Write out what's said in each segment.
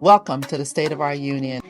Welcome to the State of Our Union,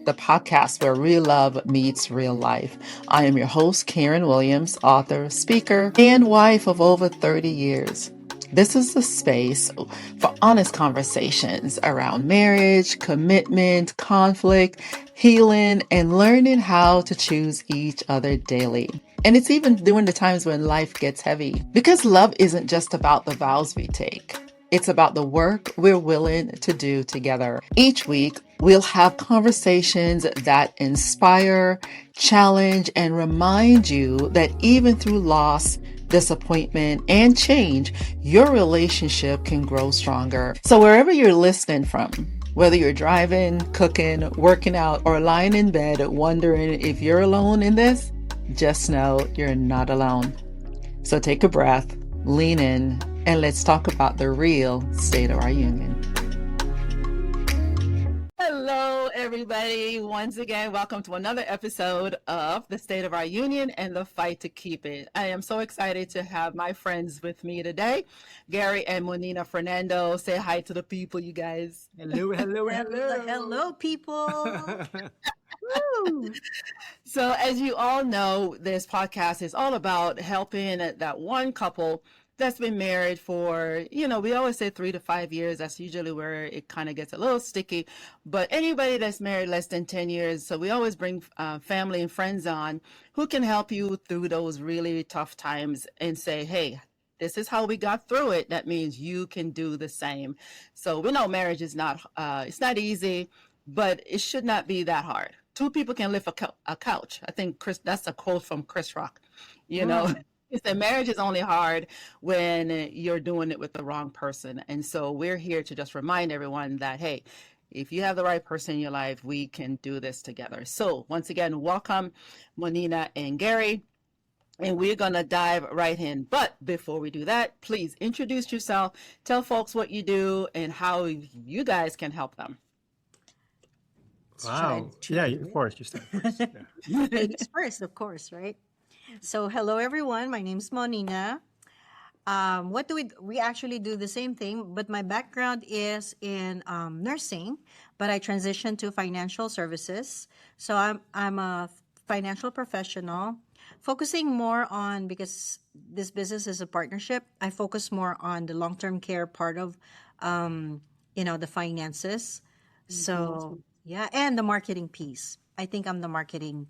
the podcast where real love meets real life. I am your host, Karen Williams, author, speaker, and wife of over 30 years. This is the space for honest conversations around marriage, commitment, conflict, healing, and learning how to choose each other daily. And it's even during the times when life gets heavy, because love isn't just about the vows we take. It's about the work we're willing to do together. Each week, we'll have conversations that inspire, challenge, and remind you that even through loss, disappointment, and change, your relationship can grow stronger. So wherever you're listening from, whether you're driving, cooking, working out, or lying in bed wondering if you're alone in this, just know you're not alone. So take a breath, lean in, and let's talk about the real state of our union. Hello, everybody. Once again, welcome to another episode of the State of Our Union and the Fight to Keep It. I am so excited to have my friends with me today, Gary and Monina Fernando. Say hi to the people, you guys. Hello, hello, hello. Hello, people. Woo. So, as you all know, this podcast is all about helping that one couple that's been married for, we always say 3 to 5 years. That's usually where it kind of gets a little sticky. But anybody that's married less than 10 years, so we always bring family and friends on who can help you through those really tough times and say, hey, this is how we got through it. That means you can do the same. So we know marriage is it's not easy, but it should not be that hard. 2 people can lift a couch. I think that's a quote from Chris Rock. He said marriage is only hard when you're doing it with the wrong person. And so we're here to just remind everyone that, hey, if you have the right person in your life, we can do this together. So once again, welcome Monina and Gary. And we're going to dive right in. But before we do that, please introduce yourself. Tell folks what you do and how you guys can help them. Wow. Yeah, of course. You start first. Yeah. Ladies first, of course, right? So, hello, everyone. My name's Monina. What do we actually do the same thing, but my background is in nursing, but I transitioned to financial services. So I'm a financial professional, focusing more on, because this business is a partnership, I focus more on the long-term care part of, the finances. So yeah, and the marketing piece. I think I'm the marketing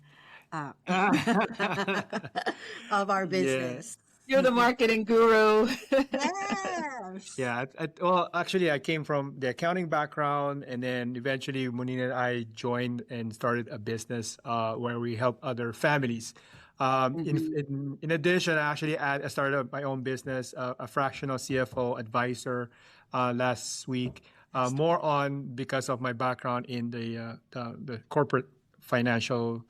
of our business. You're the marketing guru. Yes. Yeah. Well, actually, I came from the accounting background, and then eventually, Monina and I joined and started a business where we help other families. In addition, I started up my own business, a fractional CFO advisor last week. More on because of my background in the corporate financial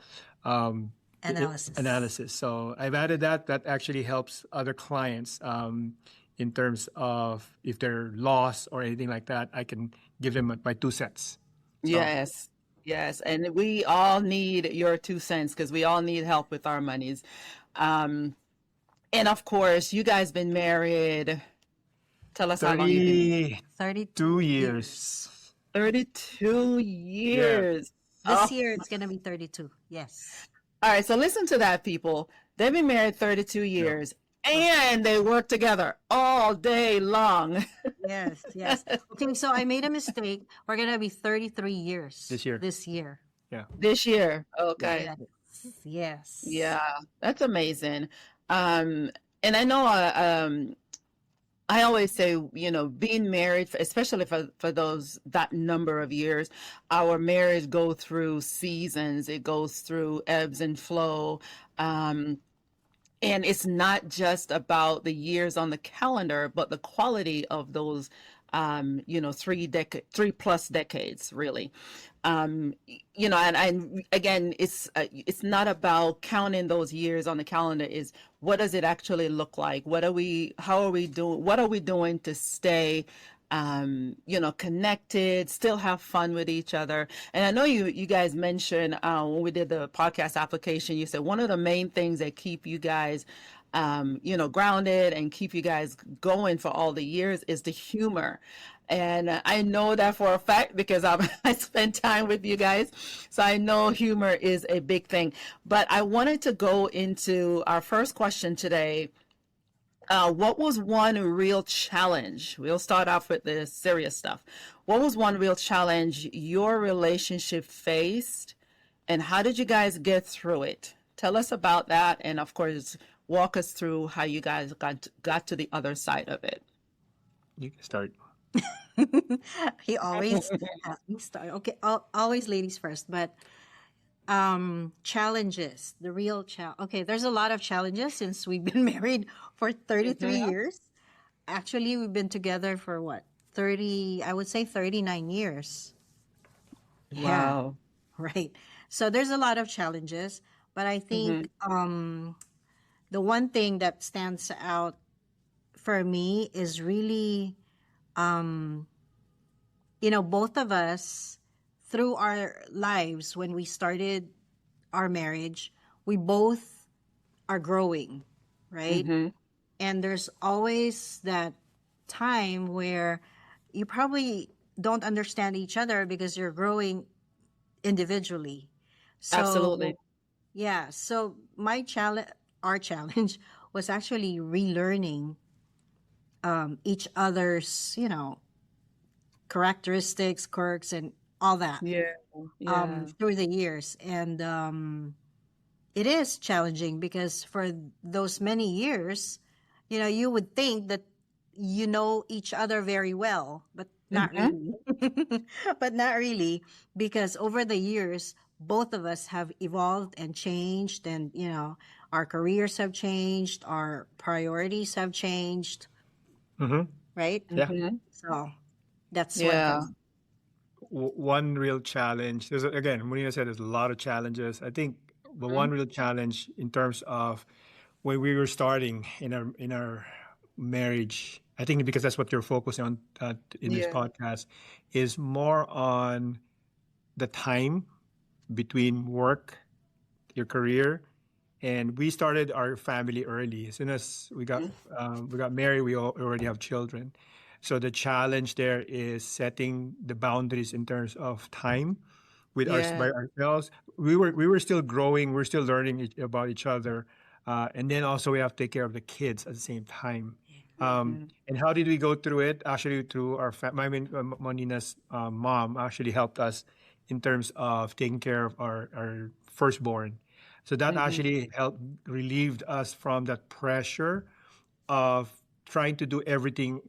analysis. So I've added that actually helps other clients in terms of if they're lost or anything like that. I can give them my 2 cents. So, Yes. And we all need your 2 cents because we all need help with our monies. And of course, you guys been married. Tell us how long you've been. 32 years. 32 years. This year it's gonna be 32. Yes. All right, so listen to that, people. They've been married 32 years, and they work together all day long. Yes. Okay, so I made a mistake. We're gonna be 33 years This year. Yeah. This year. Okay. Yes. Yeah, that's amazing. And I know I always say, being married, especially for that number of years, our marriage go through seasons. It goes through ebbs and flow. And it's not just about the years on the calendar, but the quality of those, 3+ decades, really. And again, it's not about counting those years on the calendar. Is what does it actually look like? How are we doing? What are we doing to stay, connected, still have fun with each other? And I know you guys mentioned when we did the podcast application, you said one of the main things that keep you guys grounded and keep you guys going for all the years is the humor. And I know that for a fact because I spend time with you guys. So I know humor is a big thing. But I wanted to go into our first question today. What was one real challenge? We'll start off with the serious stuff. What was one real challenge your relationship faced, and how did you guys get through it? Tell us about that, and of course, walk us through how you guys got to the other side of it. You can start. He always has me start. Okay, always ladies first, but challenges, the real challenge. Okay, there's a lot of challenges since we've been married for 33 Mhm. years. Actually, we've been together for what? 30, I would say 39 years. Yeah, Wow. right. So there's a lot of challenges, but I Hmm. think the one thing that stands out for me is really both of us through our lives when we started our marriage, we both are growing, right? Hmm. And there's always that time where you probably don't understand each other because you're growing individually. Absolutely. So, yeah, so my challenge, our challenge was actually relearning each other's, characteristics, quirks, and all that Yeah. Yeah. through the years. And it is challenging because for those many years, you would think that you know each other very well, but not Hmm. really. But not really, because over the years, both of us have evolved and changed, and our careers have changed, our priorities have changed, Mm-hmm. right? Yeah. Hmm. So that's one Yeah. thing. One real challenge. Again, Marina said there's a lot of challenges. I think the one Mhm. real challenge in terms of when we were starting in our marriage, I think because that's what you're focusing on in this Yeah. podcast, is more on the time between work, your career, and we started our family early. As soon as we got married, already have children. So the challenge there is setting the boundaries in terms of time with our Yeah. by ourselves. We were still growing. We're still learning about each other, and then also we have to take care of the kids at the same time. Hmm. And how did we go through it? Actually, through I mean, Monina's mom actually helped us in terms of taking care of our firstborn. So that Hmm. actually helped relieved us from that pressure of trying to do everything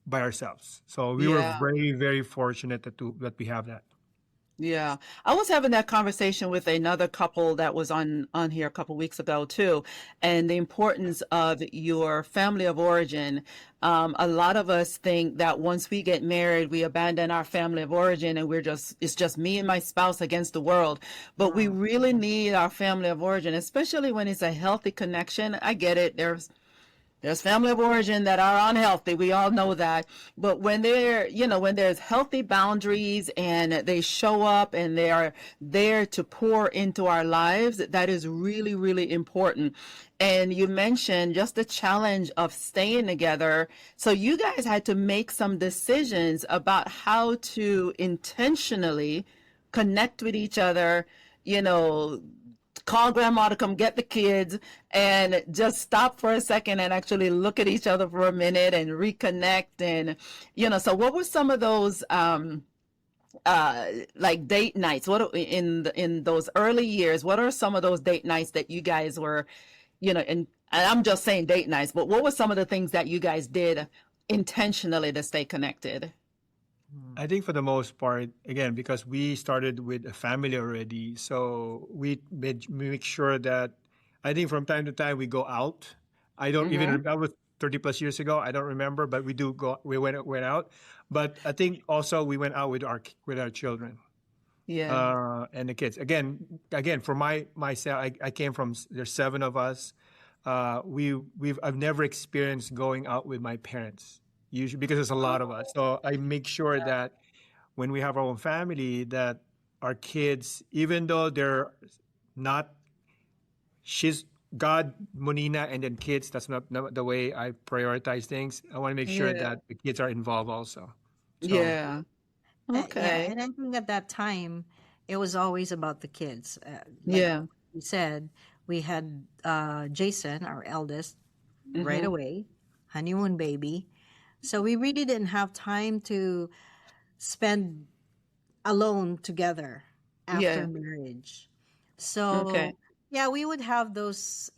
by ourselves. So we were Yeah. very, very fortunate that we have that. Yeah, I was having that conversation with another couple that was on here a couple weeks ago too, and the importance of your family of origin. A lot of us think that once we get married, we abandon our family of origin, and it's just me and my spouse against the world. But we Mm. really need our family of origin, especially when it's a healthy connection. I get it. There's family of origin that are unhealthy. We all know that. But when there's healthy boundaries and they show up and they are there to pour into our lives, that is really, really important. And you mentioned just the challenge of staying together. So you guys had to make some decisions about how to intentionally connect with each other, you know, call grandma to come get the kids and just stop for a second and actually look at each other for a minute and reconnect. And so what were some of those like date nights, in those early years, what are some of those date nights that you guys were, and I'm just saying date nights, but what were some of the things that you guys did intentionally to stay connected? I think for the most part, again, because we started with a family already, so we make sure that I think from time to time we go out. I don't even Mm-hmm. that was 30 plus years ago. I don't remember, but we do go. We went out, but I think also we went out with our children Yeah. and the kids. Again, for myself, I came from there's seven of us. I've never experienced going out with my parents usually because there's a lot of us. So I make sure that when we have our own family, that our kids, even though they're not, she's God, Monina, and then kids. That's not the way I prioritize things. I want to make sure Yeah. that the kids are involved also. So Yeah. Yeah, Okay. and I think at that time, it was always about the kids. Like Yeah. we said, we had Jason, our eldest, right Mm-hmm. away, honeymoon baby. So we really didn't have time to spend alone together after Yeah. marriage. Okay. So yeah, we would have those,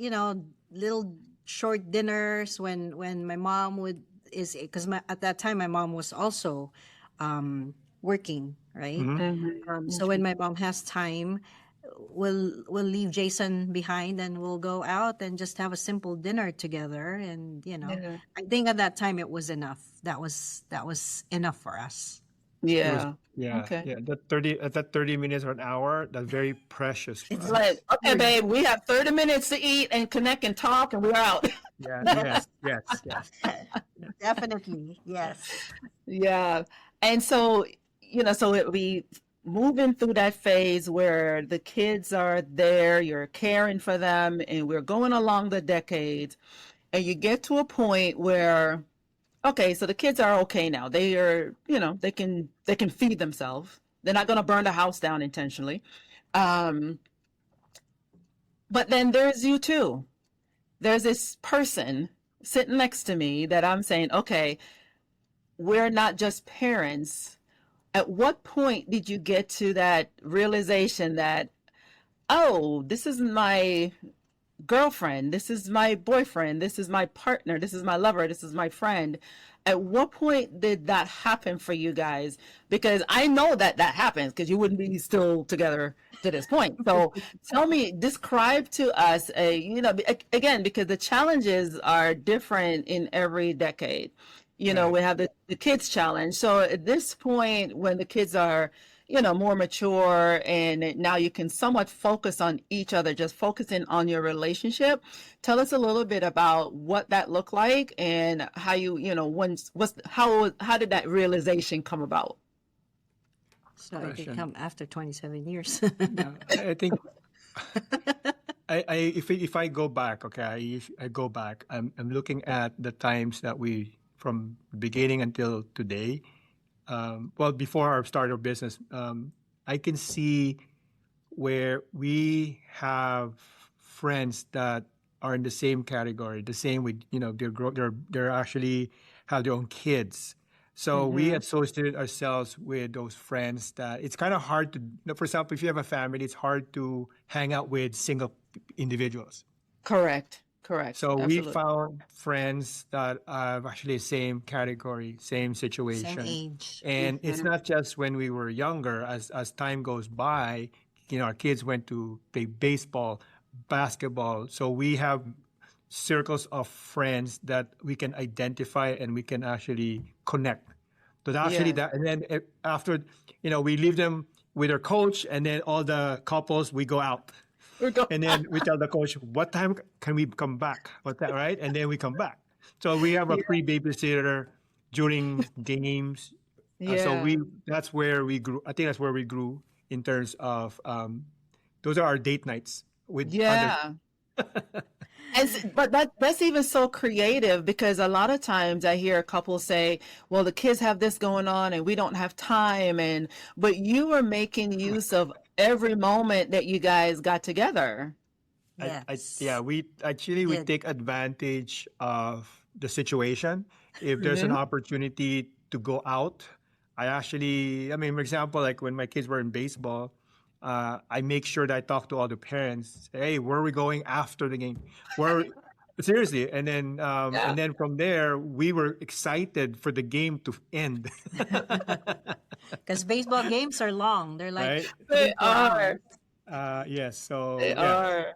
little short dinners when my mom would is because at that time my mom was also working, right? mhm. Mm-hmm. So when my mom has time, we'll leave Jason behind and we'll go out and just have a simple dinner together. And Yeah. I think at that time it was enough. That was enough for us. It was, Yeah. yeah, Okay. yeah. That 30 minutes or an hour, that's very precious for It's us. like, okay, babe, we have 30 minutes to eat and connect and talk, and we're out. Yeah, yes, yes, yes. Definitely, yes. Yeah. And so, we moving through that phase where the kids are there, you're caring for them, and we're going along the decades, and you get to a point where, okay, so the kids are okay now. They are, they can feed themselves. They're not going to burn the house down intentionally. Um, but then there's you too. There's this person sitting next to me that I'm saying, okay, we're not just parents. At what point did you get to that realization that, oh, this is my girlfriend, this is my boyfriend, this is my partner, this is my lover, this is my friend? At what point did that happen for you guys? Because I know that that happens because you wouldn't be still together to this point. So tell me, describe to us, again, because the challenges are different in every decade. Right. We have the kids challenge. So at this point, when the kids are, more mature and now you can somewhat focus on each other, just focusing on your relationship. Tell us a little bit about what that looked like and how how did that realization come about? So it did Question. come after 27 years. Yeah, I think if I go back, okay, if I go back, I'm looking at the times that we from the beginning until today. Well, before our start of business, I can see where we have friends that are in the same category, the same with they're actually have their own kids. So we Mm-hmm. associate ourselves with those friends that it's kind of hard to. For example, if you have a family, it's hard to hang out with single individuals. Correct. Correct. So we Absolutely. found friends that are actually same category, same Same situation. age. And it's Mm-hmm. not just when we were younger, as time goes by, our kids went to play baseball, basketball. So we have circles of friends that we can identify and we can actually connect. But actually Yeah. that, and then after, we leave them with our coach, and then all the couples, we go out. We're go- And then we tell the coach, what time can we come back? What that, right? And then we come back. So we have a yeah. free babysitter during games. So Yeah. that's where we grew. I think that's where we grew in terms of, those are our date nights with other. Yeah. But that's even so creative because a lot of times I hear a couple say, "Well, the kids have this going on and we don't have time," and but you were making use of every moment that you guys got together. Yeah, Yes. we Did. take advantage of the situation. If there's an Hmm. opportunity to go out, I mean, for example, like when my kids were in baseball, I make sure that I talk to all the parents. Hey, where are we going after the game? Where seriously? Yeah. And then from there, we were excited for the game to end, Because baseball games are long. They're like right? They 3-4 hours. are. Yes. They So yeah. are.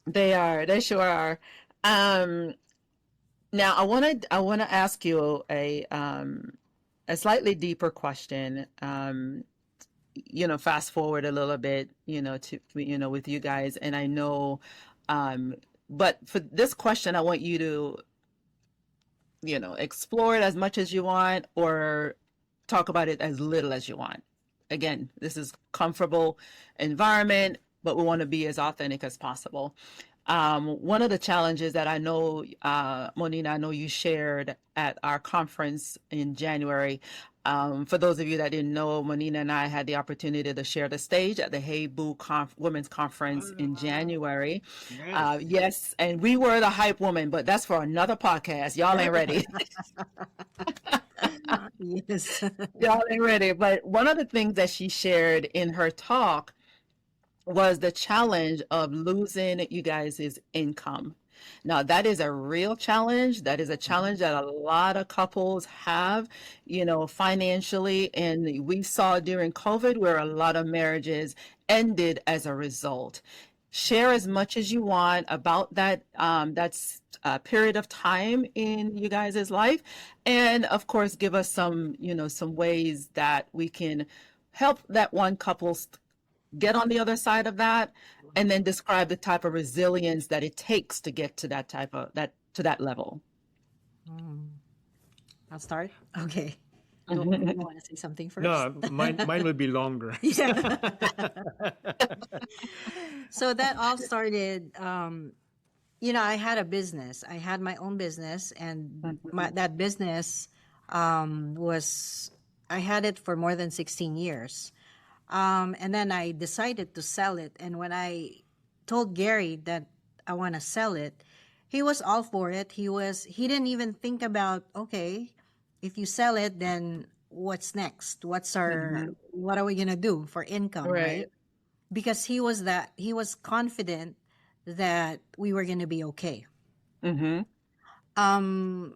They are. They sure are. Um, Now I want to ask you a slightly deeper question. Fast forward a little bit, to with you guys, and I know, um, but for this question, I want you to explore it as much as you want, or talk about it as little as you want. Again, this is comfortable environment, but we want to be as authentic as possible. One of the challenges that I know, Monina, I know you shared at our conference in January. For those of you that didn't know, Monina and I had the opportunity to share the stage at the Hey Boo Women's Conference in January. Yes. Yes, and we were the hype woman, but that's for another podcast. Y'all ain't ready. Yes. Y'all ain't ready. But one of the things that she shared in her talk was the challenge of losing you guys' income. Now, that is a real challenge. That is a challenge that a lot of couples have, financially. And we saw during COVID where a lot of marriages ended as a result. Share as much as you want about that's a period of time in you guys' life. And of course, give us some ways that we can help that one couple get on the other side of that, and then describe the type of resilience that it takes to get to that level. I'll start. Okay. You want to say something first? No, mine would be longer. Yeah. So that all started. I had a business. I had my own business, and that business was I had it for more than 16 years. And then I decided to sell it. And when I told Gary that I want to sell it, he was all for it. He didn't even think about, okay, if you sell it, then what's next? What are we going to do for income? Right. Because he was confident that we were going to be okay. And I'm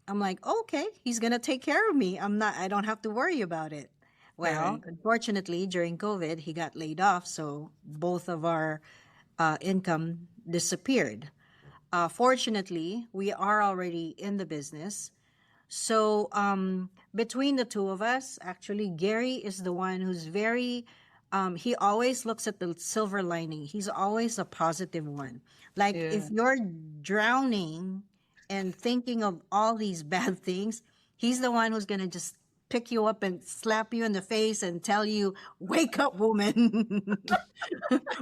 like, okay, he's going to take care of me. I don't have to worry about it. Well, unfortunately, during COVID, he got laid off, so both of our income disappeared. Fortunately, we are already in the business. So between the two of us, actually, Gary is the one who's he always looks at the silver lining. He's always a positive one. Like if you're drowning and thinking of all these bad things, he's the one who's going to just pick you up and slap you in the face and tell you, wake up, woman.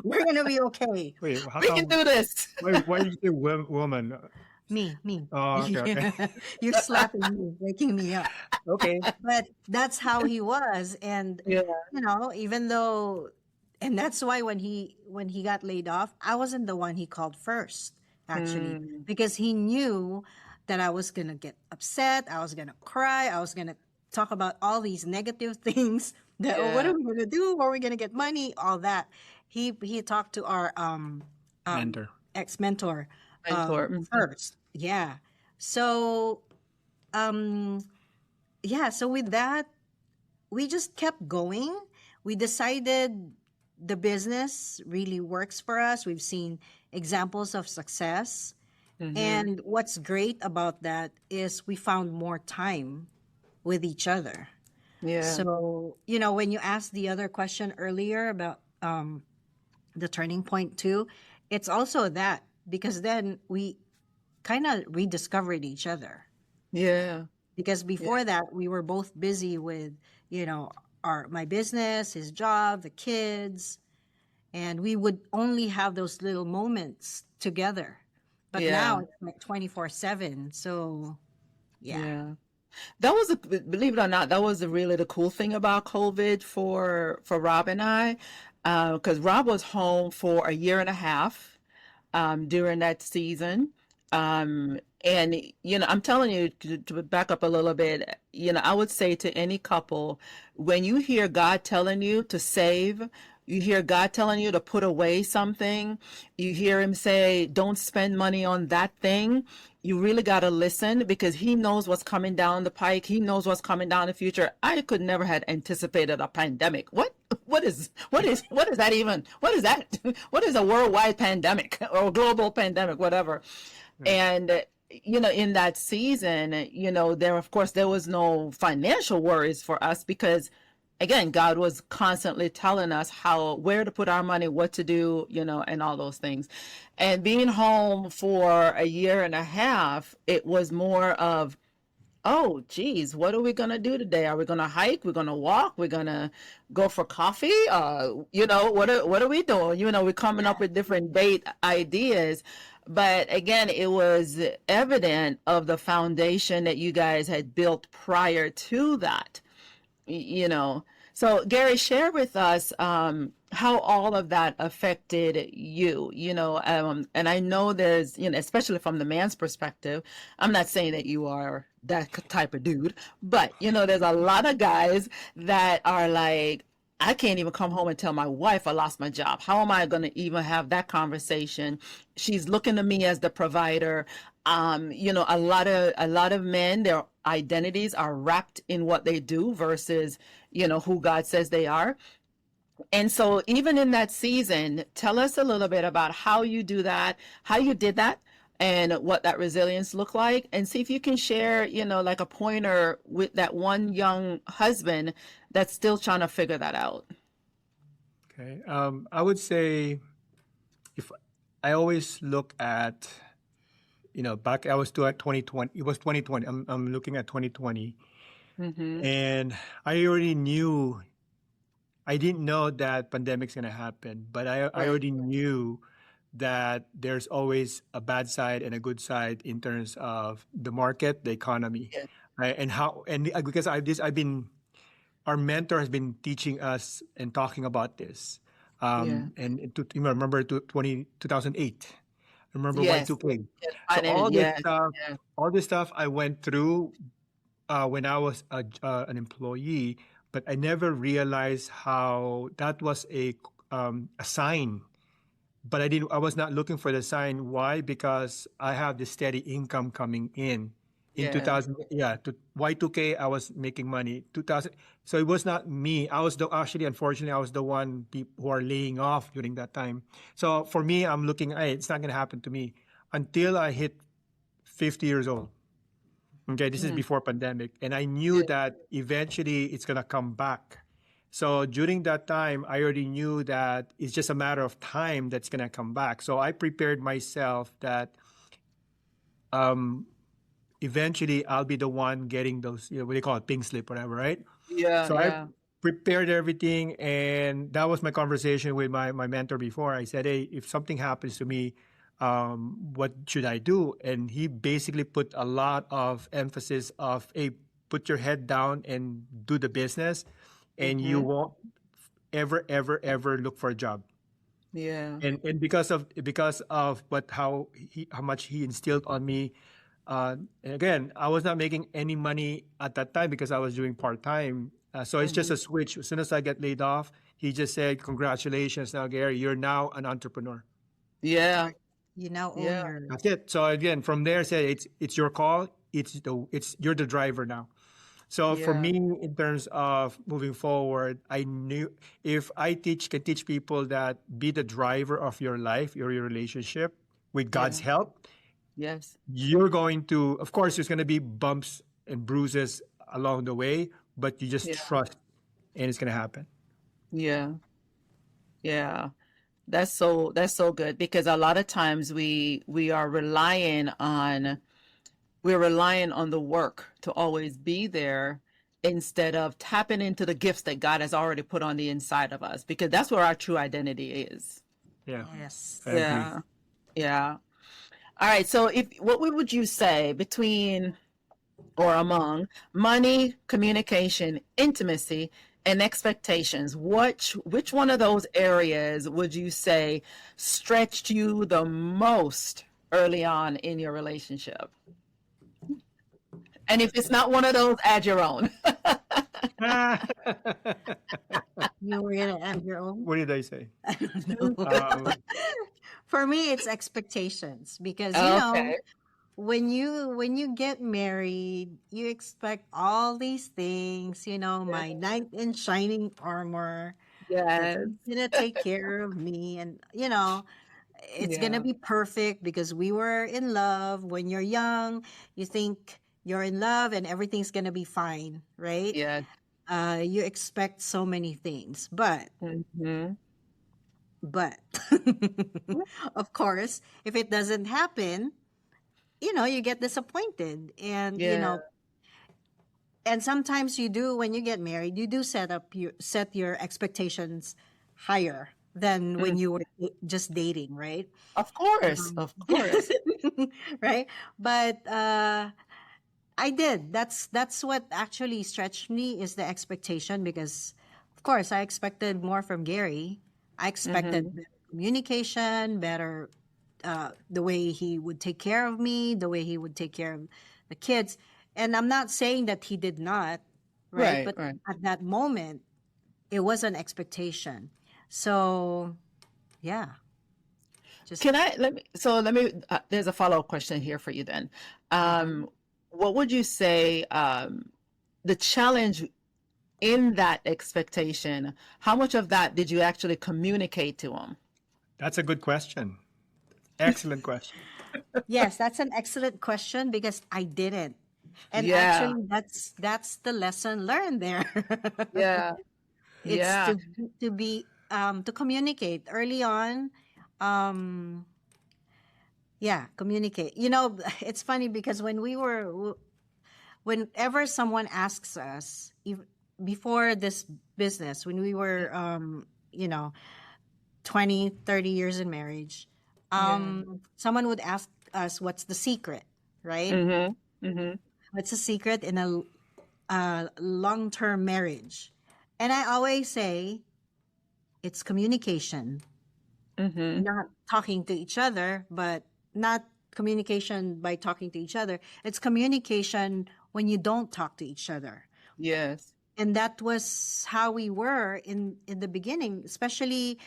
We're going to be okay. Wait, we can do this. Why did you say woman? Me. Oh, okay. You're slapping me, waking me up. Okay. But that's how he was. And, even though, and that's why when he got laid off, I wasn't the one he called first, actually, because he knew that I was going to get upset. I was going to cry. I was going to talk about all these negative things that what are we going to do? Where are we going to get money? All that. He talked to our Mentor. ex-mentor first. Yeah. So, so with that, we just kept going. We decided the business really works for us. We've seen examples of success. And what's great about that is we found more time with each other. Yeah. So, when you asked the other question earlier about the turning point too, it's also that, because then we kind of rediscovered each other. Yeah. Because before that, we were both busy with, my business, his job, the kids, and we would only have those little moments together. But now it's like 24/7. So, yeah. That was believe it or not, that was really the cool thing about COVID for Rob and I, because Rob was home for a year and a half during that season. And I'm telling you, to back up a little bit, I would say to any couple, when you hear God telling you to save, you hear God telling you to put away something, you hear him say, don't spend money on that thing, you really got to listen, because he knows what's coming down the pike. He knows what's coming down the future. I could never have anticipated a pandemic. What is that even? What is that? What is a worldwide pandemic or a global pandemic, whatever? And, in that season, there was no financial worries for us, because again, God was constantly telling us where to put our money, what to do, and all those things. And being home for a year and a half, it was more of, oh, geez, what are we gonna do today? Are we gonna hike? We're gonna walk? We're gonna go for coffee? What are we doing? We're coming up with different date ideas. But again, it was evident of the foundation that you guys had built prior to that. you know. So, Gary, share with us how all of that affected you, and I know there's, especially from the man's perspective, I'm not saying that you are that type of dude, but, there's a lot of guys that are like, I can't even come home and tell my wife I lost my job. How am I going to even have that conversation? She's looking to me as the provider. A lot of men, their identities are wrapped in what they do versus, who God says they are. And so even in that season, tell us a little bit about how you do that, how you did that, and what that resilience looked like, and see if you can share, like a pointer with that one young husband that's still trying to figure that out. Okay. I would say if I always look at, back I was still at 2020. It was 2020. I'm looking at 2020, Mm-hmm. and I already knew. I didn't know that pandemic's gonna happen, but I Right. already knew that there's always a bad side and a good side in terms of the market, the economy, Yeah. right? And how and because I've been our mentor has been teaching us and talking about this. Yeah. Remember 2008. Remember Yes. Y2K. Yes. So Yes. Yeah. all this stuff I went through when I was an employee, but I never realized how that was a sign. But I was not looking for the sign. Why? Because I have the steady income coming in. In Yeah. 2000, yeah, to Y2K, I was making money. 2000, so it was not me. I was actually, unfortunately, I was the one who are laying off during that time. So for me, I'm looking, hey, it's not going to happen to me until I hit 50 years old. Okay, this is Mm. before pandemic, and I knew Yeah. that eventually it's gonna come back. So during that time, I already knew that it's just a matter of time that's gonna come back. So I prepared myself that um, eventually I'll be the one getting those, what do you call it, pink slip, whatever, right? Yeah. So I Yeah. prepared everything, and that was my conversation with my mentor before. I said, "Hey, if something happens to me, what should I do?" And he basically put a lot of emphasis of, "Hey, put your head down and do the business, and you Mm-hmm. won't ever, ever, ever look for a job." Yeah. And because of what how much he instilled on me, and again, I was not making any money at that time because I was doing part time. So it's just Mm-hmm. a switch. As soon as I get laid off, he just said, "Congratulations, now Gary, you're now an entrepreneur." Yeah. You now own Yeah. your. That's it. So again, from there, say it's your call. It's you're the driver now. So for Yeah. me, in terms of moving forward, I knew if I can teach people that be the driver of your life, your relationship with God's Yeah. help, Yes. you're going to, of course, there's going to be bumps and bruises along the way, but you just Yeah. trust and it's going to happen. Yeah. Yeah. That's so good because a lot of times we are relying on we're relying on the work to always be there instead of tapping into the gifts that God has already put on the inside of us because that's where our true identity is. Yeah, Yes. I agree. Yeah. Yeah. All right. So if what would you say between or among money, communication, intimacy, and expectations? Which one of those areas would you say stretched you the most early on in your relationship? And if it's not one of those, add your own. You were gonna add your own. What did I say? I don't know. Um, For me, it's expectations because Okay. when you get married, you expect all these things. My knight in shining armor that Yes. he's gonna take care of me, and it's gonna Yeah. be perfect because we were in love. When you're young, you think you're in love and everything's gonna be fine, right? Yes. You expect so many things, Hmm. but of course, if it doesn't happen, you get disappointed, and Yeah. And sometimes you do, when you get married, you do set your expectations higher than when Mm, you were just dating, right? of course, Um, of course. right? But I did. That's what actually stretched me, is the expectation, because of course I expected more from Gary. I expected Mm-hmm. better communication, better the way he would take care of me, the way he would take care of the kids. And I'm not saying that he did not, right? Right, But right. at that moment, it was an expectation. So yeah, just Can I let me there's a follow-up question here for you then. uh-huh. Um, what would you say the challenge in that expectation, how much of that did you actually communicate to him? That's a good question. Excellent question. Yes, that's an excellent question, because I didn't. And Yeah, actually that's the lesson learned there. yeah, It's yeah, to be to communicate early on. Um yeah, communicate. You know, it's funny because whenever someone asks us, before this business, when we were you know, 20, 30 years in marriage, yeah. someone would ask us what's the secret, right? Mm-hmm. Mm-hmm. What's the secret in a long-term marriage? And I always say it's communication, Mm-hmm. not talking to each other, but not communication by talking to each other. It's communication when you don't talk to each other. Yes. And that was how we were in the beginning, especially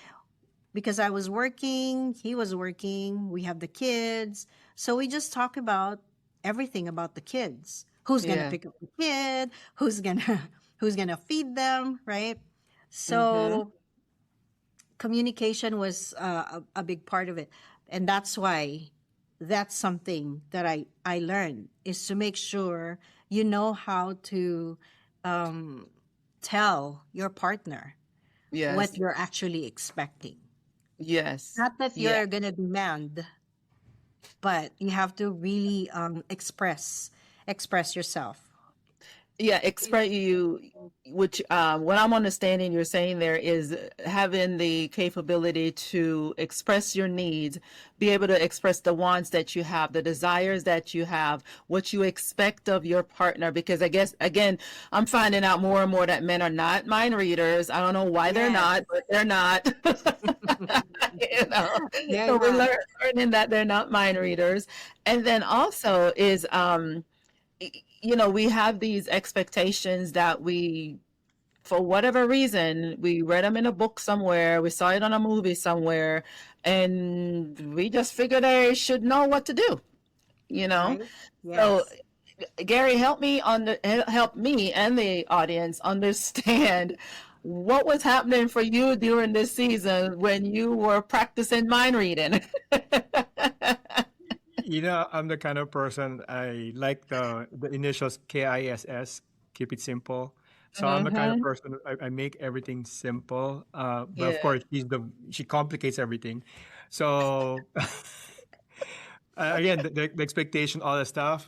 because I was working, he was working, we have the kids. So we just talk about everything about the kids. Who's going to Yeah. pick up the kid? Who's going to who's going to feed them, right? Mm-hmm. So communication was a big part of it. And that's why that's something that I learned, is to make sure you know how to um, tell your partner what Yes. you're actually expecting. Yes. Not that Yeah. you're gonna demand, but you have to really express yourself. Yeah, express you, which what I'm understanding you're saying there is having the capability to express your needs, be able to express the wants that you have, the desires that you have, what you expect of your partner. Because I guess again, I'm finding out more and more that men are not mind readers. I don't know why they're Yes, not, but they're not. You know, they're so we're not. learning that they're not mind readers, and then also is you know, we have these expectations that we, for whatever reason, we read them in a book somewhere, we saw it on a movie somewhere, and we just figure they should know what to do, you know? Right? So, Yes. Gary, help me and the audience understand what was happening for you during this season when you were practicing mind reading. You know, I'm the kind of person I like the initials KISS, keep it simple. So I'm the kind of Mm-hmm. person I make everything simple. But of Yeah. course, she complicates everything. So again, the expectation, all the stuff.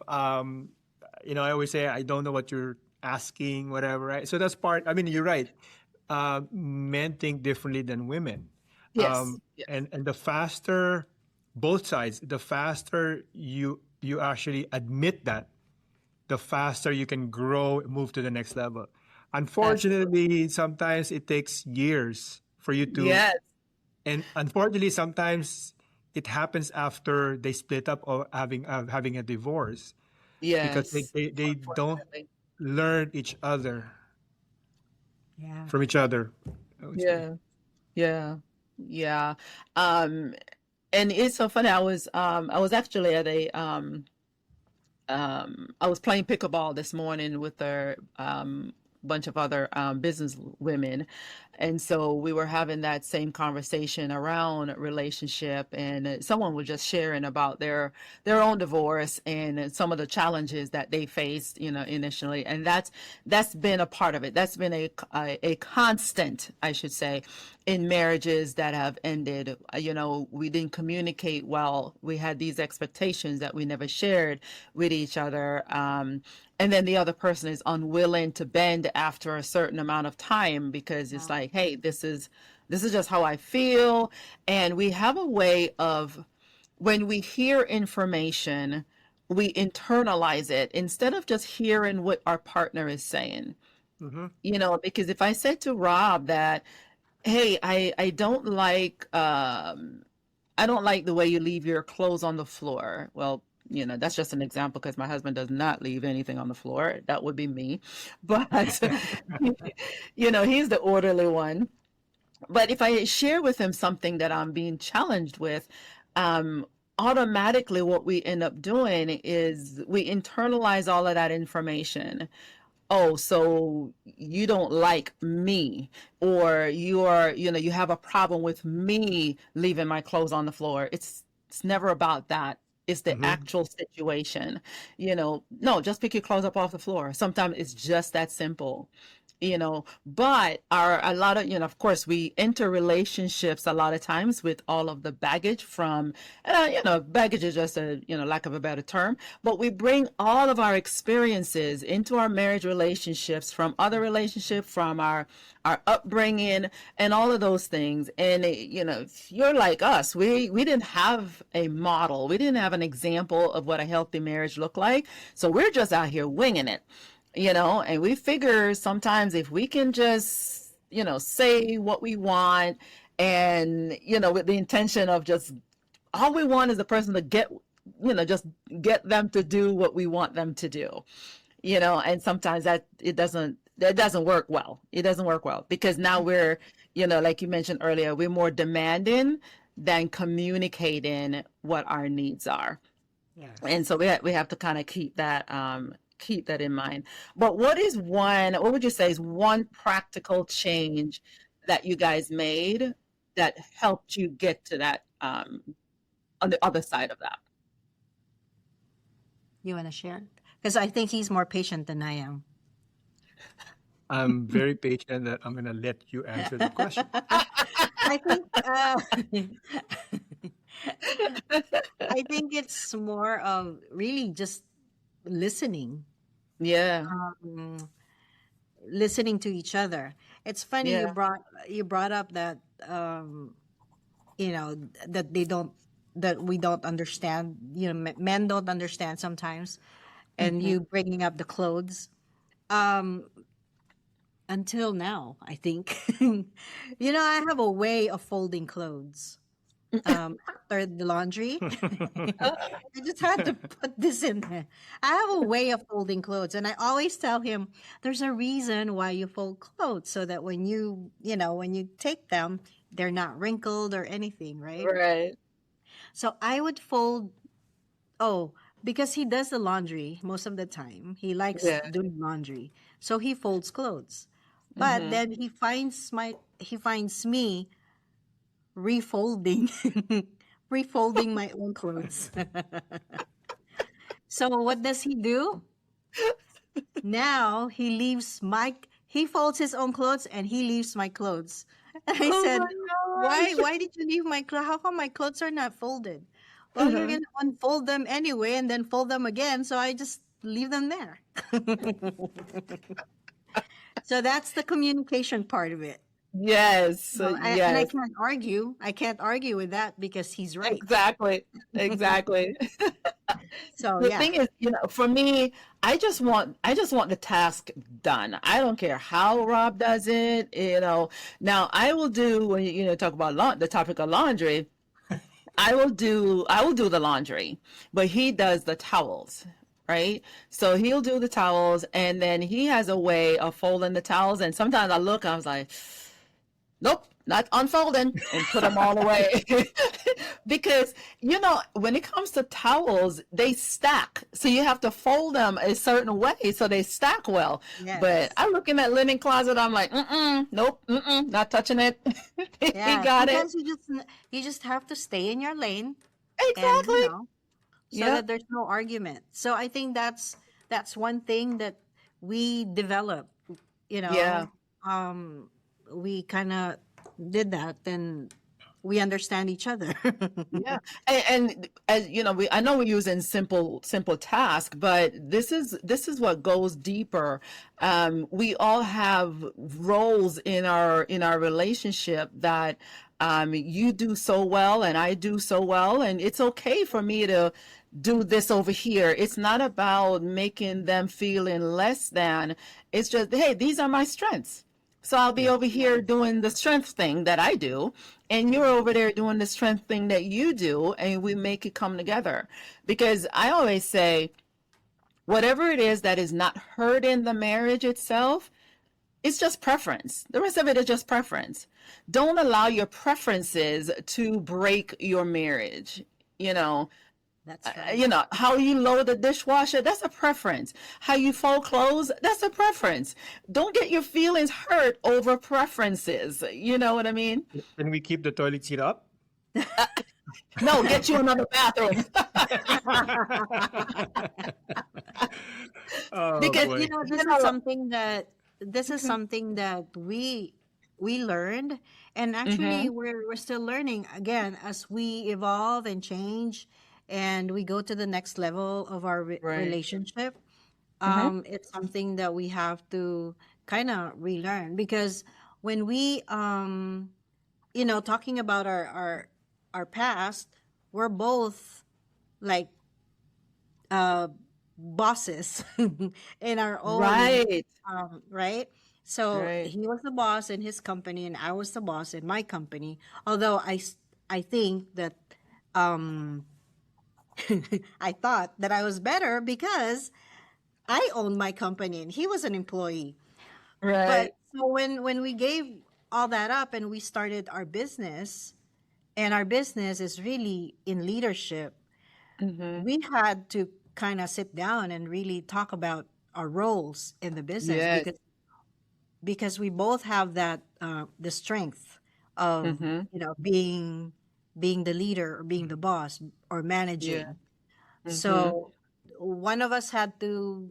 You know, I always say I don't know what you're asking, whatever, right? So that's part. I mean, you're right. Men think differently than women, Yes. Yes. and the faster, both sides, the faster you actually admit that, the faster you can grow, move to the next level. Absolutely. Unfortunately, sometimes it takes years for you to, Yes. and unfortunately, sometimes it happens after they split up or having a divorce because Yes. they don't Unfortunately. learn each other Yeah. from each other, I would say. Yeah. Yeah. Yeah. Um, and it's so funny. I was actually at a I was playing pickleball this morning with a bunch of other business women. And so we were having that same conversation around relationship, and someone was just sharing about their own divorce and some of the challenges that they faced, you know, initially. And that's been a part of it. That's been a constant, I should say, in marriages that have ended. You know, we didn't communicate well. We had these expectations that we never shared with each other. and then the other person is unwilling to bend after a certain amount of time because it's Wow. like, hey, this is just how I feel. And we have a way of, when we hear information, we internalize it instead of just hearing what our partner is saying. Mm-hmm. Because if I said to Rob that, hey, I don't like the way you leave your clothes on the floor. Well, that's just an example because my husband does not leave anything on the floor. That would be me. But, he's the orderly one. But if I share with him something that I'm being challenged with, um, automatically what we end up doing is we internalize all of that information. Oh, so you don't like me, or you have a problem with me leaving my clothes on the floor. It's never about that. It's the Mm-hmm. actual situation. No, just pick your clothes up off the floor. Sometimes it's just that simple. But a lot of, of course, we enter relationships a lot of times with all of the baggage from, baggage is just a, lack of a better term, but we bring all of our experiences into our marriage relationships from other relationships, from our upbringing and all of those things. And, if you're like us, we didn't have a model. We didn't have an example of what a healthy marriage looked like. So we're just out here winging it. And we figure sometimes if we can just, say what we want and, with the intention of just, all we want is the person to just get them to do what we want them to do, and sometimes that doesn't work well. It doesn't work well because now we're, like you mentioned earlier, we're more demanding than communicating what our needs are. Yes. And so we have to kind of keep that in mind. But what would you say is one practical change that you guys made that helped you get to that, on the other side of that? You want to share? Because I think he's more patient than I am. I'm very patient that I'm gonna let you answer the question. I think I think it's more of really just listening, Yeah, um, listening to each other. It's funny yeah. you brought up that that they don't that we don't understand. Men don't understand sometimes, and Hmm. you bringing up the clothes. Um, until now, I think, I have a way of folding clothes. After the laundry, I just had to put this in there. I have a way of folding clothes, and I always tell him there's a reason why you fold clothes so that when you take them, they're not wrinkled or anything, right? Right. So I would fold. Oh, because he does the laundry most of the time. He likes Yeah. doing laundry, so he folds clothes. But Hmm. then he finds me refolding refolding my own clothes. So what does he do? Now he folds his own clothes and he leaves my clothes. And I Oh said, my gosh. why did you leave my clothes? How come my clothes are not folded? Well, you're Uh-huh. gonna unfold them anyway and then fold them again, so I just leave them there. So that's the communication part of it. Yes, And I yes, can't argue. I can't argue with that because he's right. exactly, exactly. So The yeah. thing is, for me, I just want the task done. I don't care how Rob does it. Now I will do, when talk about the topic of laundry. I will do the laundry, but he does the towels, right? So he'll do the towels, and then he has a way of folding the towels. And sometimes I look, I was like, nope, not unfolding, and put them all away. Because, when it comes to towels, they stack. So you have to fold them a certain way so they stack well. But Yes. I look in that linen closet, I'm like, nope, not touching it. He Yeah. got it. Sometimes you just have to stay in your lane and Exactly. so that Yep. there's no argument. So I think that's one thing that we develop, you Yeah. know. Um we kind of did that, and we understand each other. Yeah, and as you know, I know we're using simple task, but this is what goes deeper. We all have roles in our relationship that you do so well and I do so well, and it's okay for me to do this over here. It's not about making them feeling less than. It's just, hey, these are my strengths. So I'll be Yeah. over here doing the strength thing that I do, and you're over there doing the strength thing that you do, and we make it come together. Because I always say, whatever it is that is not hurt in the marriage itself, it's just preference. The rest of it is just preference. Don't allow your preferences to break your marriage. You know, That's right. how you load the dishwasher, that's a preference. How you fold clothes, that's a preference. Don't get your feelings hurt over preferences. You know what I mean? Can we keep the toilet seat up? No, get you another bathroom. Oh Because, But boy. this is something that we learned, and actually mm-hmm, we're still learning again as we evolve and change, and we go to the next level of our right. relationship. Mm-hmm, It's something that we have to kind of relearn, because when we talking about our past, we're both like uh bosses in our own, right, right? So right. he was the boss in his company and I was the boss in my company, although I think that um I thought that I was better because I owned my company and he was an employee. But Right. so when we gave all that up and we started our business, and our business is really in leadership, Mm-hmm. we had to kind of sit down and really talk about our roles in the business, Yes. because we both have that the strength of Mm-hmm. being the leader or being the boss or Yeah. managing. Mm-hmm. So one of us had to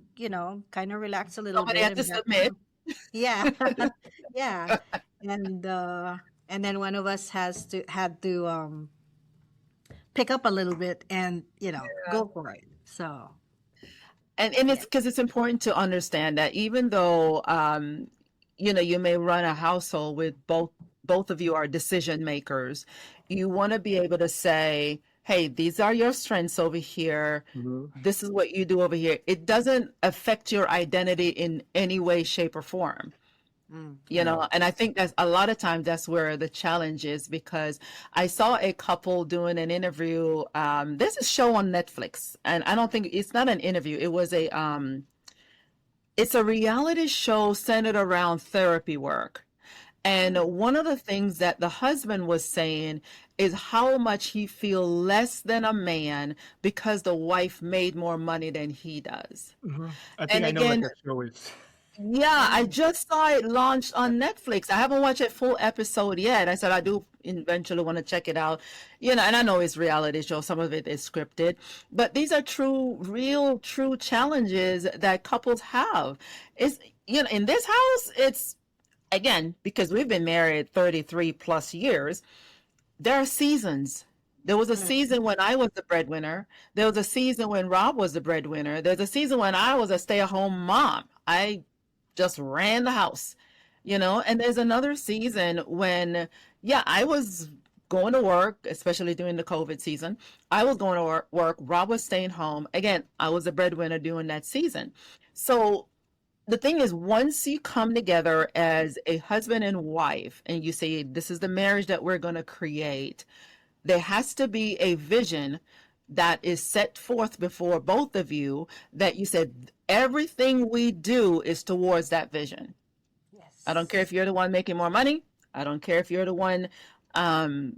kind of relax a little Somebody bit had to and back submit. down. Yeah. Yeah. And then one of us had to pick up a little bit and go for it. So And yeah. it's because it's important to understand that even though you may run a household with both of you are decision makers, you want to be able to say, hey, these are your strengths over here, Mhm. this is what you do over here. It doesn't affect your identity in any way, shape, or form. Yeah. And I think that's a lot of times that's where the challenge is, because I saw a couple doing an interview. There's a show on Netflix, and I don't think it's not an interview. It's a reality show centered around therapy work. And one of the things that the husband was saying is how much he feel less than a man because the wife made more money than he does. I think And I know what again, that show is. yeah, I Oh. just saw it launched on Netflix. I haven't watched a full episode yet. I said I do eventually want to check it out. And I know it's reality show, some of it is scripted, but these are real, true challenges that couples have. Is in this house, it's again, because we've been married 33 plus years, there are seasons. There was a Right. season when I was the breadwinner. There was a season when Rob was the breadwinner. There's a season when I was a stay-at-home mom. I just ran the house, and there's another season when, yeah, I was going to work, especially during the COVID season. I was going to work. Rob was staying home. Again, I was a breadwinner during that season. So the thing is, once you come together as a husband and wife and you say, this is the marriage that we're going to create, there has to be a vision that is set forth before both of you, that you said everything we do is towards that vision. I don't care Yes. if you're the one making more money. I don't care if you're the one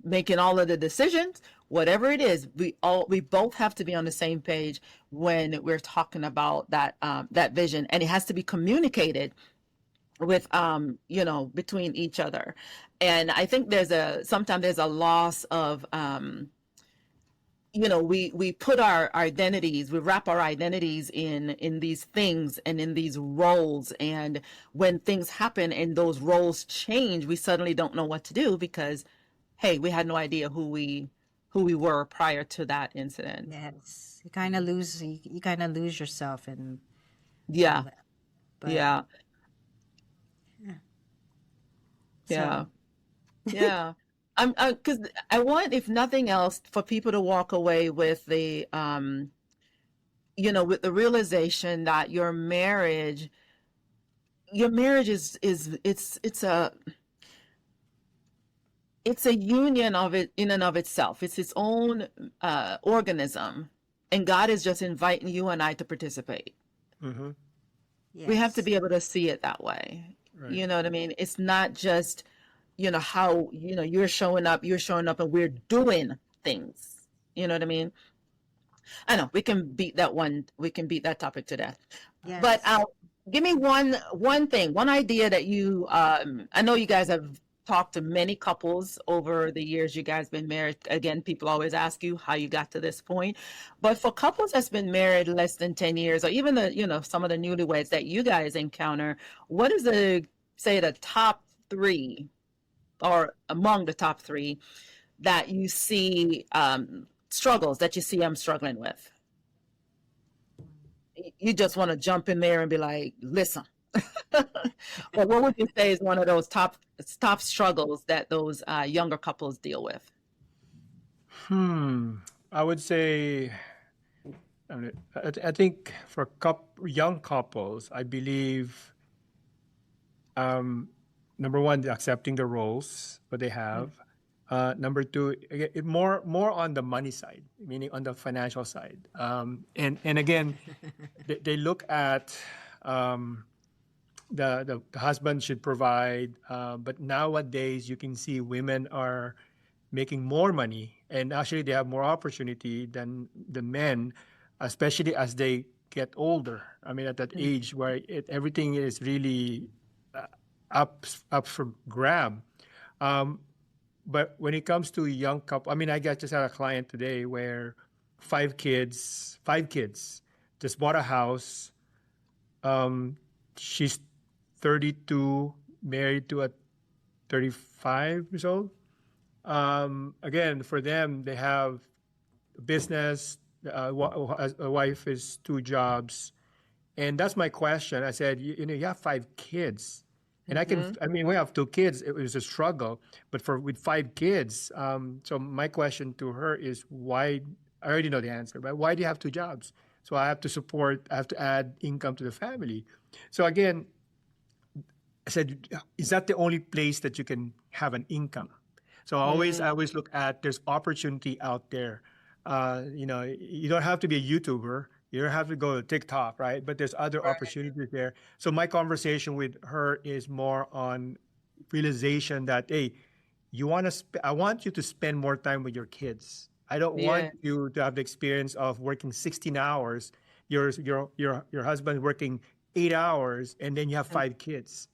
making all of the decisions. Whatever it is, we both have to be on the same page when we're talking about that vision, and it has to be communicated with between each other. And I think sometimes there's a loss of we put our identities, we wrap our identities in these things and in these roles, and when things happen and those roles change, we suddenly don't know what to do because hey, we had no idea who we were prior to that incident. Yes, you kind of lose you kind of lose yourself in all Yeah, that. But yeah, yeah, so yeah. I'm because I want, if nothing else, for people to walk away with with the realization that your marriage is it's a union of it in and of itself. It's its own organism, and God is just inviting you and I to participate. Mm-hmm. We have to yes, be able to see it that way. Right. You know what I mean? It's not just, how, you're showing up and we're doing things. You know what I mean? I know we can beat that topic to death. But yes. give me one thing, one idea that I know you guys have talked to many couples over the years you guys been married. Again, people always ask you how you got to this point. But for couples that's been married less than 10 years, or even some of the newlyweds that you guys encounter, what is the top three, or among the top three, that you see struggles that you see I'm struggling with? You just want to jump in there and be like, listen. But what would you say is one of those top struggles that those younger couples deal with? I would say, I think for young couples, I believe, number one, accepting the roles what they have. Number two, more on the money side, meaning on the financial side. And again, they look at, the husband should provide, but nowadays you can see women are making more money, and actually they have more opportunity than the men, especially as they get older. I mean, at that age where everything is really up for grab. Um, but when it comes to a young couple, I mean, just had a client today where five kids, just bought a house. She's 32, married to a 35 years old. Again, for them, they have a business. A wife is two jobs, and that's my question. I said, you have five kids, and Mm-hmm. I mean, we have two kids. It was a struggle, but with five kids, so my question to her is why? I already know the answer, but why do you have two jobs? So I have to add income to the family. So again, I said, is that the only place that you can have an income? So I always look at, there's opportunity out there. You don't have to be a YouTuber. You don't have to go to TikTok, right? But there's other opportunities there. So my conversation with her is more on realization that, hey, I want you to spend more time with your kids. I don't want Yeah. you to have the experience of working 16 hours, your husband working 8 hours, and then you have five kids.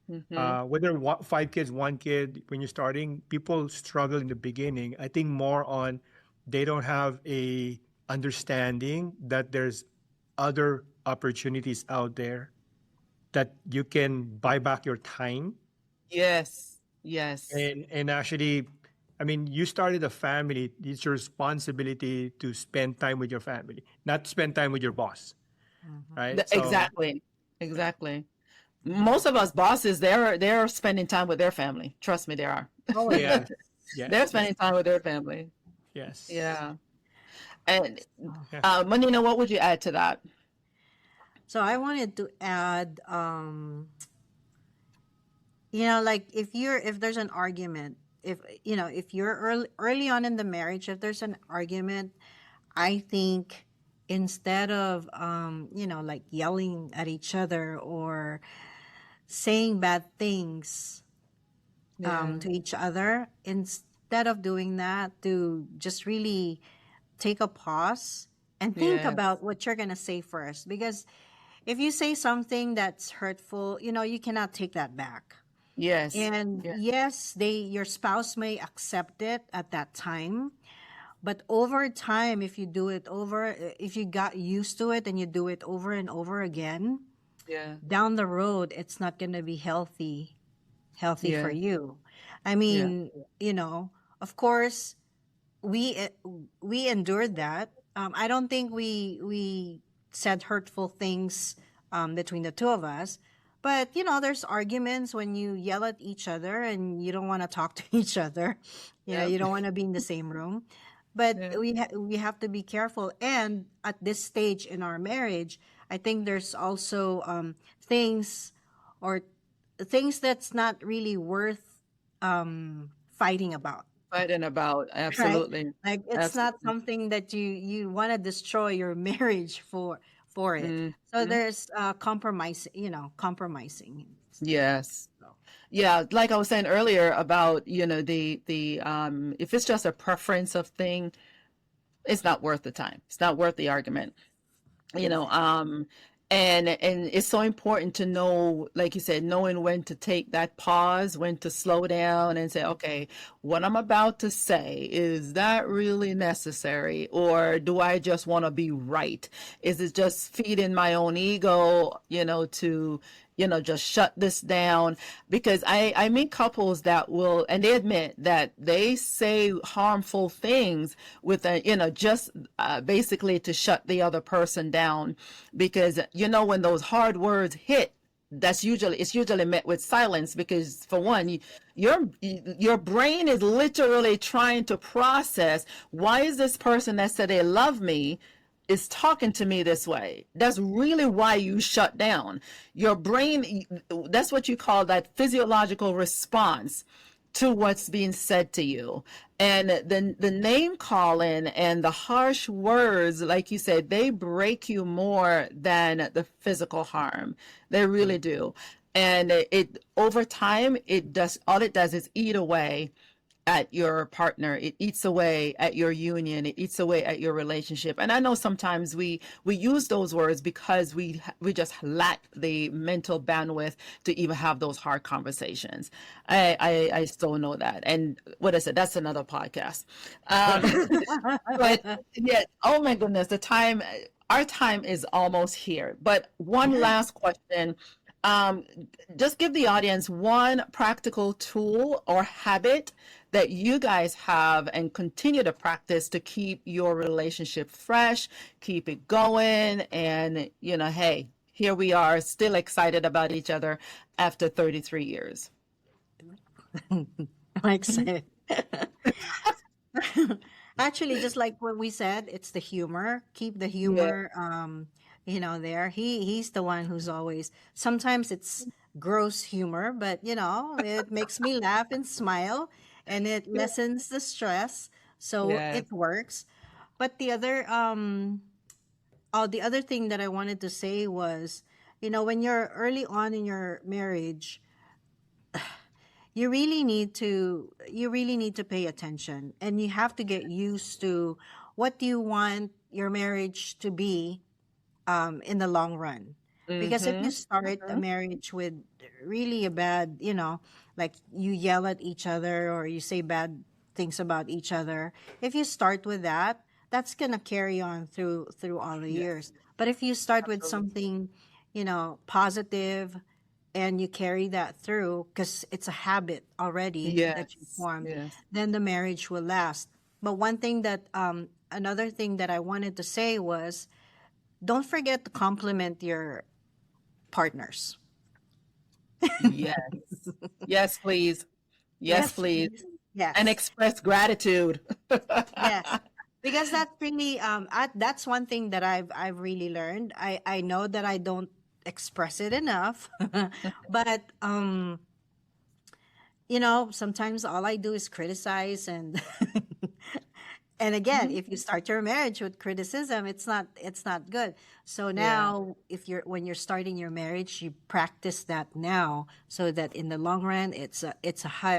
Mm-hmm. Whether five kids, one kid, when you're starting, people struggle in the beginning. I think more on, they don't have a understanding that there's other opportunities out there, that you can buy back your time, Yes. Yes. and actually, I mean, you started a family. It's your responsibility to spend time with your family, not spend time with your boss, right? So Exactly. Exactly. Most of us bosses, they're spending time with their family. Trust me, they are. Oh yes, yeah. They're yes, yes, spending time with their family. yes, Yeah. And Oh. yeah. Manina, what would you add to that? So I wanted to add, like if there's an argument, if you're early on in the marriage, if there's an argument, I think instead of like yelling at each other or saying bad things Yeah. to each other, instead of doing that, to just really take a pause and think Yes. about what you're gonna say first, because if you say something that's hurtful, you cannot take that back. Yes. And Yeah. yes, your spouse may accept it at that time, but over time, if you got used to it and you do it over and over again, Yeah. down the road, it's not going to be healthy for Yeah. you. I Yeah. mean, you know, of course, we we endured that. I don't think we said hurtful things between the two of us, but there's arguments when you yell at each other and you don't want to talk to each other. Yep. You don't want to be in the same room. But Yeah. we have to be careful. And at this stage in our marriage, I think there's also things or things that's not really worth fighting about. Fighting about. Right? Absolutely. Like it's not Absolutely. something that you want to destroy your marriage for it. So Mhm. there's compromise, compromising. Yes. So, Yeah, like I was saying earlier about, the if it's just a preference of thing, it's not worth the time. It's not worth the argument. you know exactly. um and it's so important to know, like you said, knowing when to take that pause, when to slow down and say, okay, what I'm about to say, is that really necessary, or do I just want to be right? Is it just feeding my own ego, to just shut this down? Because I meet couples that will, and they admit that they say harmful things with just basically to shut the other person down, because when those hard words hit, it's usually met with silence, because for one, your brain is literally trying to process, why is this person that said they love me is talking to me this way? That's really why you shut down. Your brain, that's what you call that physiological response to what's being said to you. And the name calling and the harsh words, like you said, they break you more than the physical harm. They really do. And it over time, it does is eat away at your partner. It eats away at your union. It eats away at your relationship. And I know sometimes we use those words because we just lack the mental bandwidth to even have those hard conversations. I still know that. And what I said, that's another podcast. But yeah, oh my goodness, our time is almost here. But one Yeah. last question. Um, just give the audience one practical tool or habit that you guys have and continue to practice to keep your relationship fresh, keep it going, and hey, here we are, still excited about each other after 33 years. I'm excited. Actually, just like what we said, it's the humor. Keep the Yeah, humor, there. He's the one who's always. Sometimes it's gross humor, but it makes me laugh and smile, and it lessens the stress, so yeah, it works. But the other thing that I wanted to say was, when you're early on in your marriage, you really need to pay attention, and you have to get used to what you want your marriage to be in the long run. Because if you mm-hmm, start a mm-hmm. marriage with really a bad, like you yell at each other or you say bad things about each other, if you start with that, that's gonna carry on through all the Yes, years. But if you start with absolutely. something, positive, and you carry that through because it's a habit already that you Yes, formed, yes. then the marriage will last. But another thing that I wanted to say was, don't forget to compliment your partners. Yes, yes, please. Yes, Yes, please. please. And Yes, express gratitude. yes. Because that really, that's one thing that I've really learned. I know that I don't express it enough, but sometimes all I do is criticize and and again, if you start your marriage with criticism, it's not good. So Yeah, now, if you're when you're starting your marriage, you practice that now, so that in the long run, it's a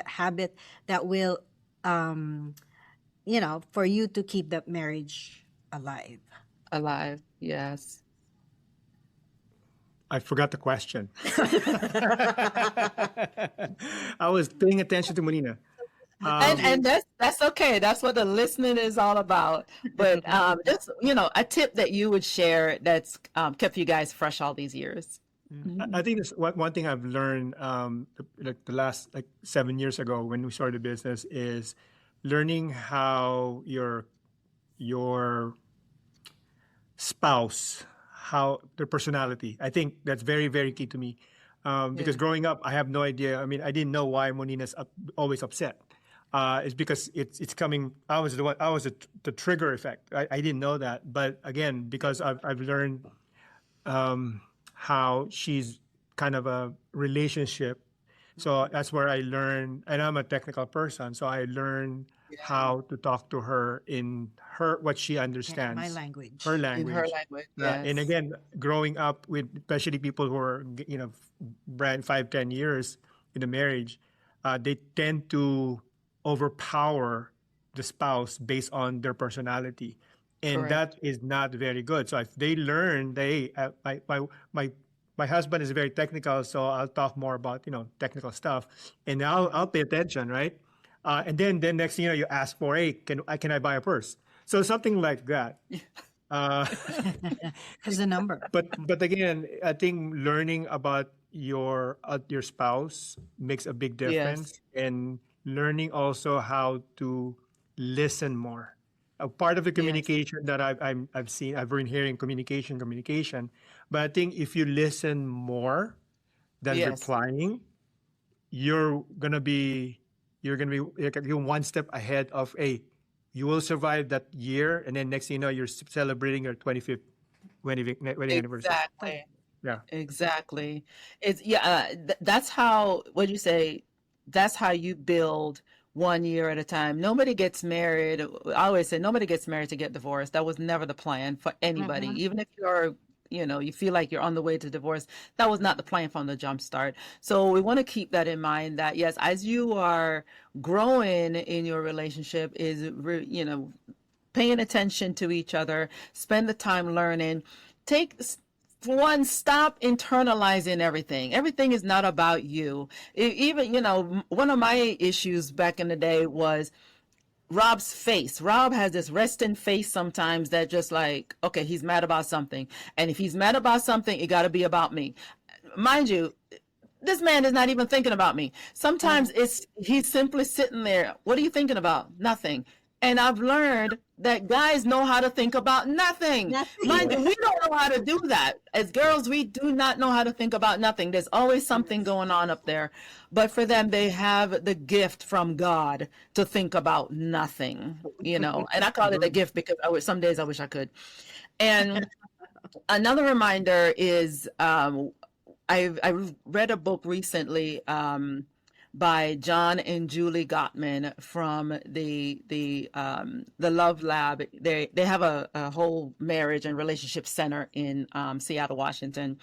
habit that will, for you to keep that marriage alive. alive. Yes. I forgot the question. I was paying attention to Monina. And Um, and that's okay. That's what the listening is all about. But just a tip that you would share that's kept you guys fresh all these years. I think this one thing I've learned, like the last like 7 years ago when we started the business, is learning how your spouse, how their personality. I think that's very, very key to me. Yeah. Because growing up, I have no idea. I mean, I didn't know why Monina's always upset. It's because it's coming. I was the one. I was the trigger effect. I didn't know that, but again, because I've learned how she's kind of a relationship. So that's where I learn, and I'm a technical person, so I learn Yeah. how to talk to her in her what she Yeah, my understands, her language. In her language. language, And yes. again, growing up with especially people who are brand 5, 10 years in a marriage, they tend to overpower the spouse based on their personality, and Correct. that is not very good. So if they learn, my my husband is very technical, so I'll talk more about technical stuff, and I'll pay attention, right? And then next thing you know, you ask for, hey, can I buy a purse? So something like that. Uh, As a number. but again, I think learning about your spouse makes a big difference, Yes. and learning also how to listen more. A part of the Yes. communication that I've been hearing communication, but I think if you listen more than Yes. replying, you're gonna be you're one step ahead of you will survive that year, and then next thing you know, you're celebrating your 25th wedding anniversary. Exactly. Yeah. Exactly. It's yeah, that's how, what do you say? That's how you build one year at a time. Nobody gets married. I always say nobody gets married to get divorced. That was never the plan for anybody. Mm-hmm. Even if you feel like you're on the way to divorce, that was not the plan from the jump start. So we want to keep that in mind that yes, as you are growing in your relationship paying attention to each other, spend the time learning. Take For one, stop internalizing everything. Everything is not about you. Even, one of my issues back in the day was Rob's face. Rob has this resting face sometimes that just like, okay, he's mad about something. And if he's mad about something, it got to be about me. Mind you, this man is not even thinking about me. Sometimes he's simply sitting there. What are you thinking about? Nothing. And I've learned that guys know how to think about nothing. Nothing. Mind Yeah. you, we don't know how to do that. As girls, we do not know how to think about nothing. There's always something Yes. going on up there. But for them, they have the gift from God to think about nothing. And I call it a Good. gift because some days I wish I could. And another reminder is I read a book recently by John and Julie Gottman from the Love Lab. They have a whole marriage and relationship center in Seattle, Washington,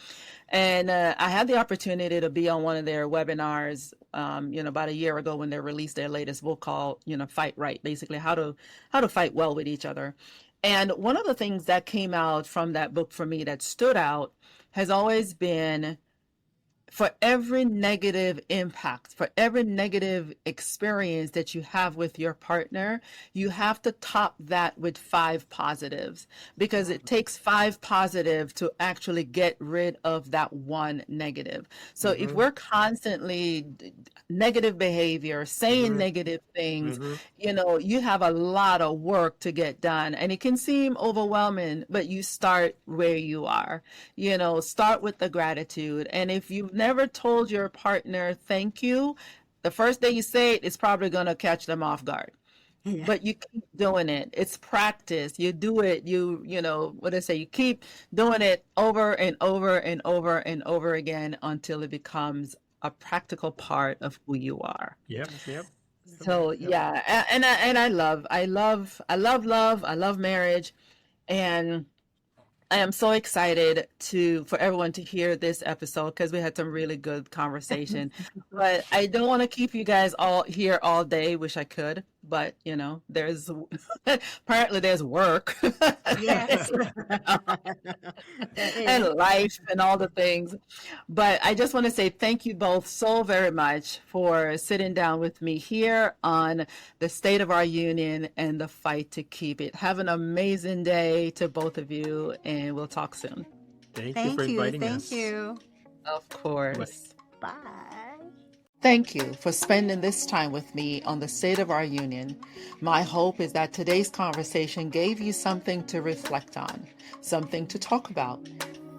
and I had the opportunity to be on one of their webinars. About a year ago when they released their latest book called Fight Right, basically how to fight well with each other. And one of the things that came out from that book for me that stood out has always been, for every negative impact, for every negative experience that you have with your partner, you have to top that with 5 positives, because it takes 5 positive to actually get rid of that one negative. So if Mm-hmm. we're constantly negative behavior, saying Mm-hmm. negative things, Mm-hmm. you have a lot of work to get done, and it can seem overwhelming, but you start where you are. Start with the gratitude. And if you've never told your partner thank you, the first day you say it is probably going to catch them off guard. Yeah. But you keep doing it. It's practice. You do it. What I say, you keep doing it over and over and over and over again until it becomes a practical part of who you are. Yep. Yep. Yep. So Yep. yeah, I love love. I love marriage, and I am so excited for everyone to hear this episode because we had some really good conversation. But I don't want to keep you guys all here all day. Wish I could, but there's apparently there's work Yes. There and is. life and all the things. But I just want to say thank you both so very much for sitting down with me here on the State of Our Union and the fight to keep it. Have an amazing day to both of you, and we'll talk soon. Thank you for Thank you. inviting Thank us. you. Of Bye. course. Bye. Thank you for spending this time with me on the state of our union. My hope is that today's conversation gave you something to reflect on, something to talk about,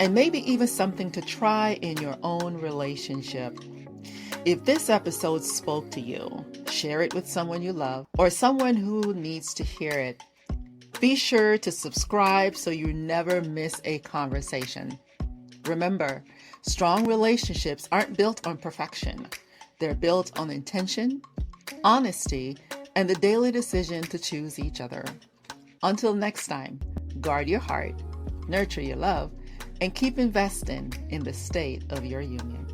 and maybe even something to try in your own relationship. If this episode spoke to you, share it with someone you love or someone who needs to hear it. Be sure to subscribe so you never miss a conversation. Remember, strong relationships aren't built on perfection. They're built on intention, honesty, and the daily decision to choose each other. Until next time, guard your heart, nurture your love, and keep investing in the state of your union.